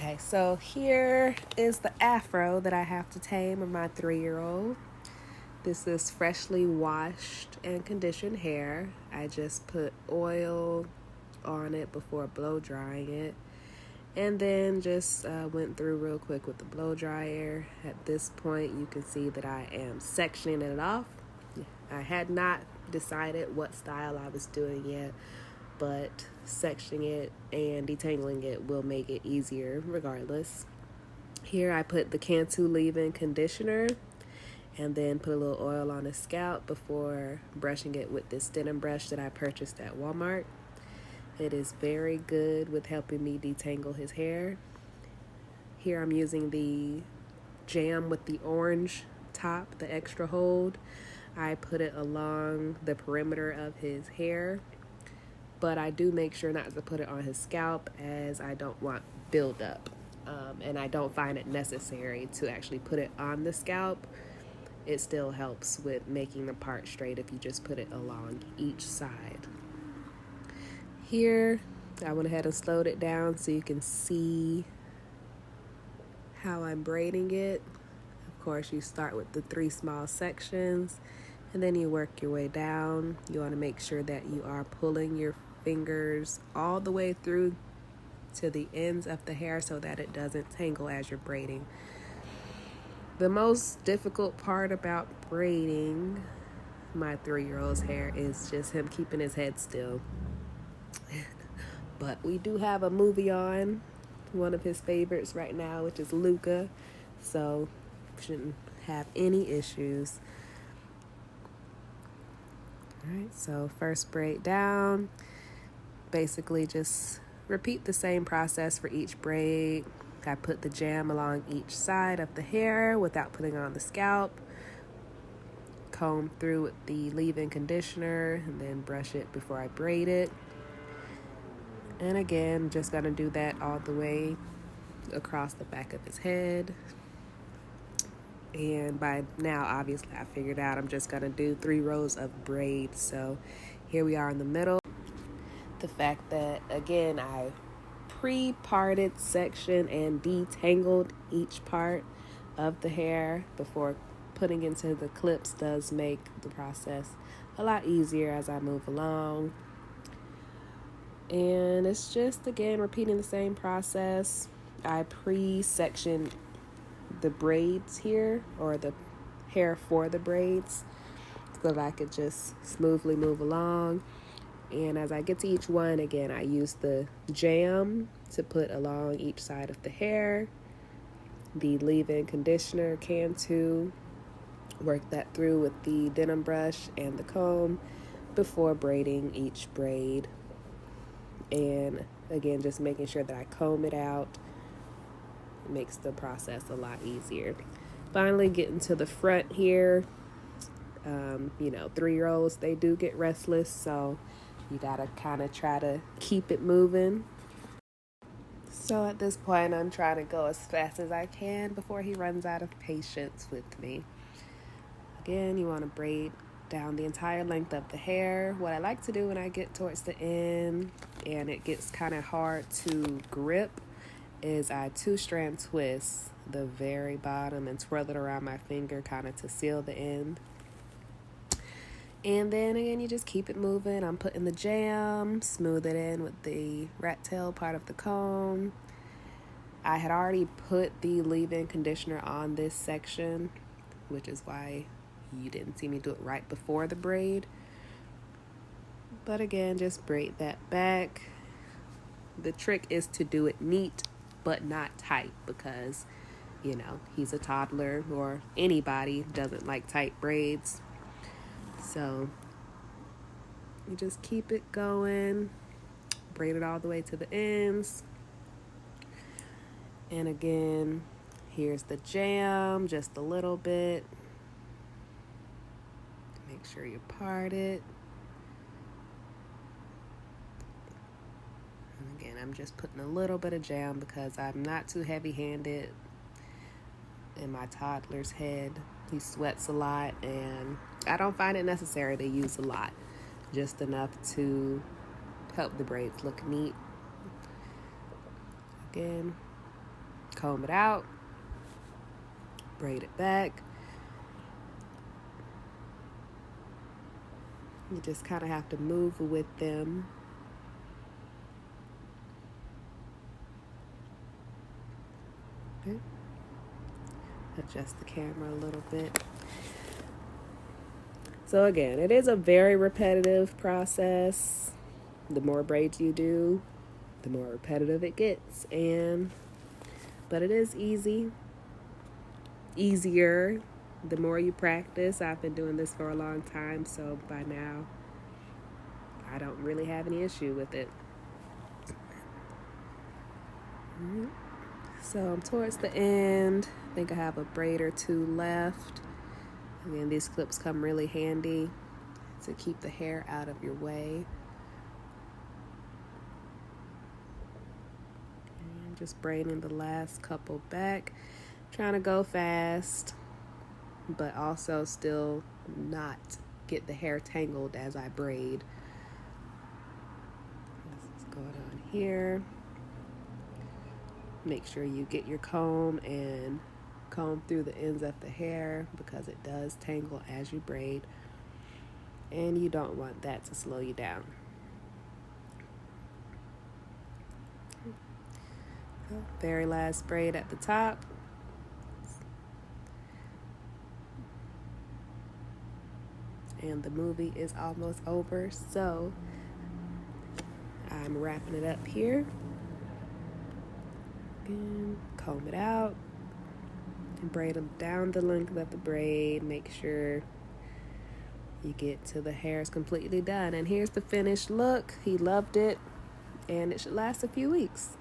Okay, so here is the afro that I have to tame of my 3-year-old. This is freshly washed and conditioned hair. I just put oil on it before blow drying it, and then just went through real quick with the blow dryer. At this point, you can see that I am sectioning it off. I had not decided what style I was doing yet, but sectioning it and detangling it will make it easier regardless. Here I put the Cantu leave-in conditioner and then put a little oil on his scalp before brushing it with this denim brush that I purchased at Walmart. It is very good with helping me detangle his hair. Here I'm using the jam with the orange top, the extra hold. I put it along the perimeter of his hair, but I do make sure not to put it on his scalp as I don't want buildup. And I don't find it necessary to actually put it on the scalp. It still helps with making the part straight if you just put it along each side. Here, I went ahead and slowed it down so you can see how I'm braiding it. Of course, you start with the 3 small sections and then you work your way down. You want to make sure that you are pulling your fingers all the way through to the ends of the hair so that it doesn't tangle as you're braiding. The most difficult part about braiding my 3-year-old's hair is just him keeping his head still. But we do have a movie on, one of his favorites right now, which is Luca, so shouldn't have any issues. Alright, so first braid down. Basically just repeat the same process for each braid. I put the jam along each side of the hair without putting on the scalp. Comb through with the leave-in conditioner and then brush it before I braid it. And again, just gonna do that all the way across the back of his head. And by now, obviously, I figured out I'm just gonna do 3 rows of braids. So here we are in the middle. The fact that, again, I pre-parted section and detangled each part of the hair before putting into the clips does make the process a lot easier as I move along. And it's just, again, repeating the same process. I pre-sectioned the braids here, or the hair for the braids, so that I could just smoothly move along. And as I get to each one, again, I use the jam to put along each side of the hair, the leave-in conditioner, Cantu, work that through with the denim brush and the comb before braiding each braid. And again, just making sure that I comb it out makes the process a lot easier. Finally, getting to the front here. 3-year-olds, they do get restless, so you gotta kind of try to keep it moving. So at this point, I'm trying to go as fast as I can before he runs out of patience with me. Again, you want to braid down the entire length of the hair. What I like to do when I get towards the end and it gets kind of hard to grip is I 2-strand twist the very bottom and twirl it around my finger kind of to seal the end. And then again, you just keep it moving. I'm putting the jam, smooth it in with the rat tail part of the comb. I had already put the leave-in conditioner on this section, which is why you didn't see me do it right before the braid. But again, just braid that back. The trick is to do it neat but not tight, because he's a toddler, or anybody doesn't like tight braids. So you just keep it going, braid it all the way to the ends. And again, here's the jam, just a little bit. Make sure you part it. And again, I'm just putting a little bit of jam because I'm not too heavy-handed in my toddler's head. He sweats a lot, and I don't find it necessary to use a lot, just enough to help the braids look neat. Again, comb it out, braid it back. You just kind of have to move with them. Okay. Adjust the camera a little bit. So again, it is a very repetitive process. The more braids you do, the more repetitive it gets. But it is easier the more you practice. I've been doing this for a long time, so by now I don't really have any issue with it. So I'm towards the end. I think I have a braid or two left. Again, these clips come really handy to keep the hair out of your way. And just braiding the last couple back. Trying to go fast, but also still not get the hair tangled as I braid. This is going on here. Make sure you get your comb and comb through the ends of the hair because it does tangle as you braid, and you don't want that to slow you down. So, very last braid at the top. And the movie is almost over, so I'm wrapping it up here. Again, comb it out and braid them down the length of the braid. Make sure you get till the hair is completely done. And here's the finished look. He loved it, and it should last a few weeks.